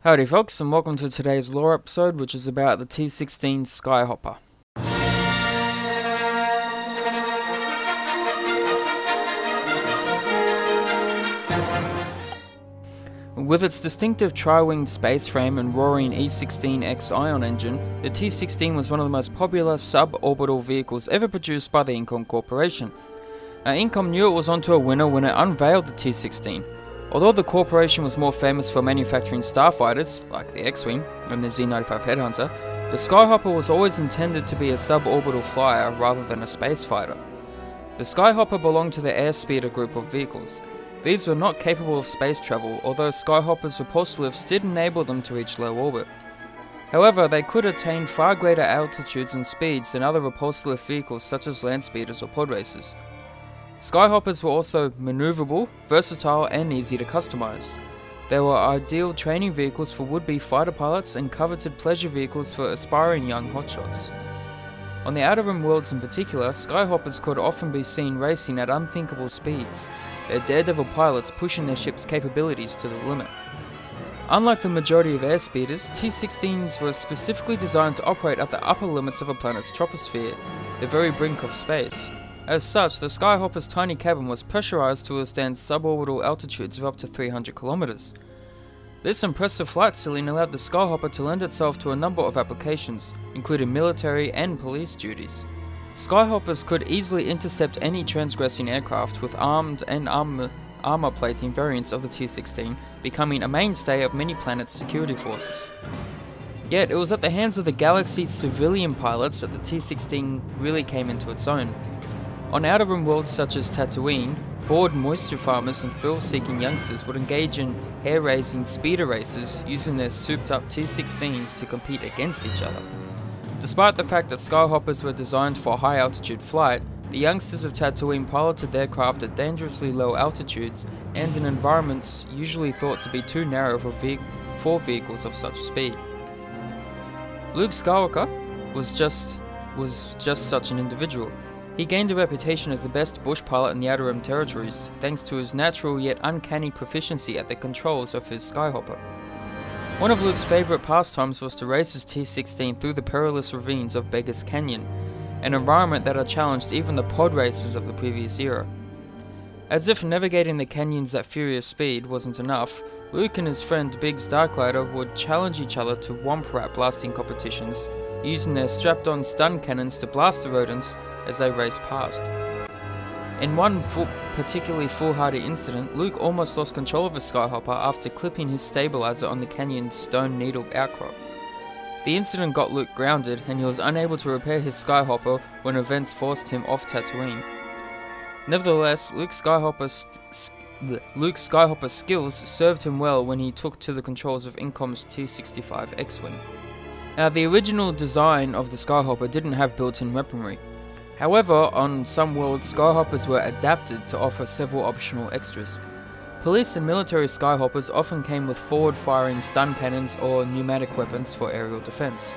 Howdy folks, and welcome to today's lore episode, which is about the T-16 Skyhopper. With its distinctive tri-winged space frame and roaring E-16X ion engine, the T-16 was one of the most popular suborbital vehicles ever produced by the Incom Corporation. Now, Incom knew it was onto a winner when it unveiled the T-16. Although the corporation was more famous for manufacturing starfighters, like the X-Wing and the Z-95 Headhunter, the Skyhopper was always intended to be a suborbital flyer rather than a space fighter. The Skyhopper belonged to the Airspeeder group of vehicles. These were not capable of space travel, although Skyhopper's repulsor lifts did enable them to reach low orbit. However, they could attain far greater altitudes and speeds than other repulsor lift vehicles such as land speeders or pod racers. Skyhoppers were also maneuverable, versatile, and easy to customize. They were ideal training vehicles for would-be fighter pilots and coveted pleasure vehicles for aspiring young hotshots. On the Outer Rim worlds in particular, Skyhoppers could often be seen racing at unthinkable speeds, their daredevil pilots pushing their ship's capabilities to the limit. Unlike the majority of airspeeders, T-16s were specifically designed to operate at the upper limits of a planet's troposphere, the very brink of space. As such, the Skyhopper's tiny cabin was pressurized to withstand suborbital altitudes of up to 300 kilometers. This impressive flight ceiling allowed the Skyhopper to lend itself to a number of applications, including military and police duties. Skyhoppers could easily intercept any transgressing aircraft, with armed and armor plating variants of the T-16 becoming a mainstay of many planets' security forces. Yet, it was at the hands of the galaxy's civilian pilots that the T-16 really came into its own. On Outer Rim worlds such as Tatooine, bored moisture farmers and thrill-seeking youngsters would engage in hair-raising speeder races using their souped-up T-16s to compete against each other. Despite the fact that Skyhoppers were designed for high-altitude flight, the youngsters of Tatooine piloted their craft at dangerously low altitudes and in environments usually thought to be too narrow for vehicles of such speed. Luke Skywalker was just such an individual. He gained a reputation as the best bush pilot in the Outer Rim territories, thanks to his natural yet uncanny proficiency at the controls of his Skyhopper. One of Luke's favourite pastimes was to race his T-16 through the perilous ravines of Beggar's Canyon, an environment that had challenged even the pod racers of the previous era. As if navigating the canyons at furious speed wasn't enough, Luke and his friend Biggs Darklighter would challenge each other to womp rat blasting competitions, using their strapped-on stun cannons to blast the rodents as they raced past. In one particularly foolhardy incident, Luke almost lost control of his Skyhopper after clipping his stabilizer on the canyon's stone needle outcrop. The incident got Luke grounded, and he was unable to repair his Skyhopper when events forced him off Tatooine. Nevertheless, Luke's Skyhopper skills served him well when he took to the controls of Incom's T-65 X-Wing. Now, the original design of the Skyhopper didn't have built-in weaponry. However, on some worlds, Skyhoppers were adapted to offer several optional extras. Police and military Skyhoppers often came with forward-firing stun cannons or pneumatic weapons for aerial defense.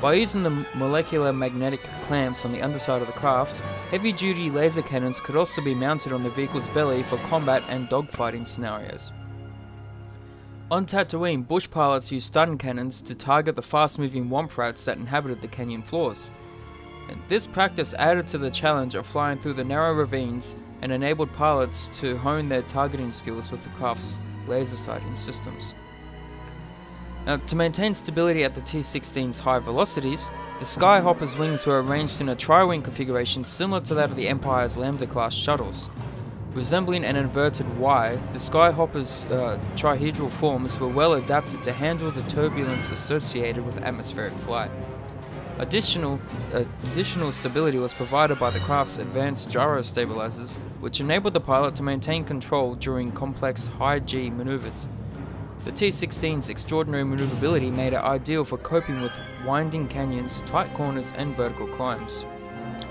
By using the molecular magnetic clamps on the underside of the craft, heavy-duty laser cannons could also be mounted on the vehicle's belly for combat and dogfighting scenarios. On Tatooine, bush pilots used stun cannons to target the fast-moving womp rats that inhabited the canyon floors. And this practice added to the challenge of flying through the narrow ravines and enabled pilots to hone their targeting skills with the craft's laser sighting systems. Now, to maintain stability at the T-16's high velocities, the Skyhopper's wings were arranged in a tri-wing configuration similar to that of the Empire's Lambda-class shuttles. Resembling an inverted Y, the Skyhopper's trihedral forms were well adapted to handle the turbulence associated with atmospheric flight. Additional stability was provided by the craft's advanced gyro stabilizers, which enabled the pilot to maintain control during complex high-G maneuvers. The T-16's extraordinary maneuverability made it ideal for coping with winding canyons, tight corners, and vertical climbs.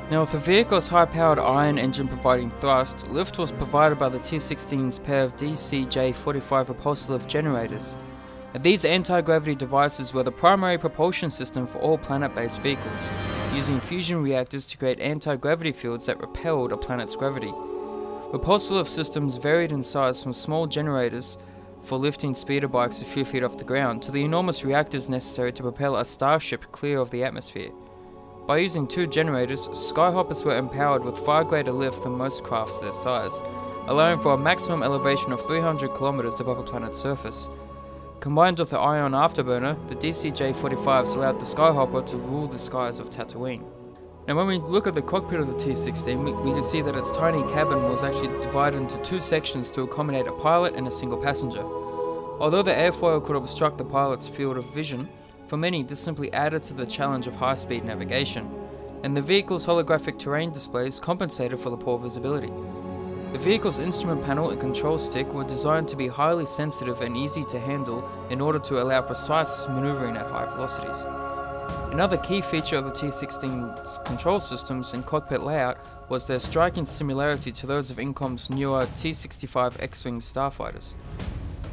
Now, with the vehicle's high-powered iron engine providing thrust, lift was provided by the T-16's pair of DCJ-45 repulsor lift generators. These anti-gravity devices were the primary propulsion system for all planet-based vehicles, using fusion reactors to create anti-gravity fields that repelled a planet's gravity. Repulsor lift systems varied in size from small generators for lifting speeder bikes a few feet off the ground, to the enormous reactors necessary to propel a starship clear of the atmosphere. By using 2 generators, Skyhoppers were empowered with far greater lift than most crafts their size, allowing for a maximum elevation of 300 kilometers above a planet's surface. Combined with the ion afterburner, the DCJ-45s allowed the Skyhopper to rule the skies of Tatooine. Now when we look at the cockpit of the T-16, we can see that its tiny cabin was actually divided into 2 sections to accommodate a pilot and a single passenger. Although the airfoil could obstruct the pilot's field of vision, for many this simply added to the challenge of high-speed navigation, and the vehicle's holographic terrain displays compensated for the poor visibility. The vehicle's instrument panel and control stick were designed to be highly sensitive and easy to handle in order to allow precise maneuvering at high velocities. Another key feature of the T-16's control systems and cockpit layout was their striking similarity to those of Incom's newer T-65 X-Wing starfighters.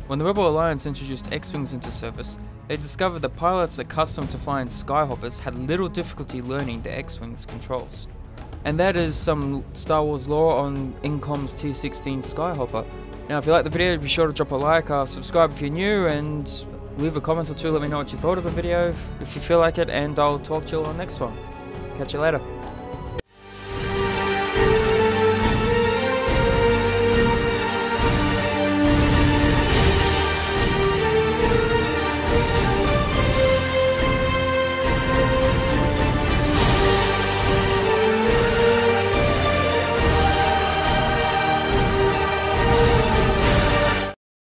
When the Rebel Alliance introduced X-Wings into service, they discovered that pilots accustomed to flying Skyhoppers had little difficulty learning the X-Wing's controls. And that is some Star Wars lore on Incom's T-16 Skyhopper. Now if you like the video, be sure to drop a like, subscribe if you're new, and leave a comment or 2, let me know what you thought of the video if you feel like it, and I'll talk to you all on the next one. Catch you later.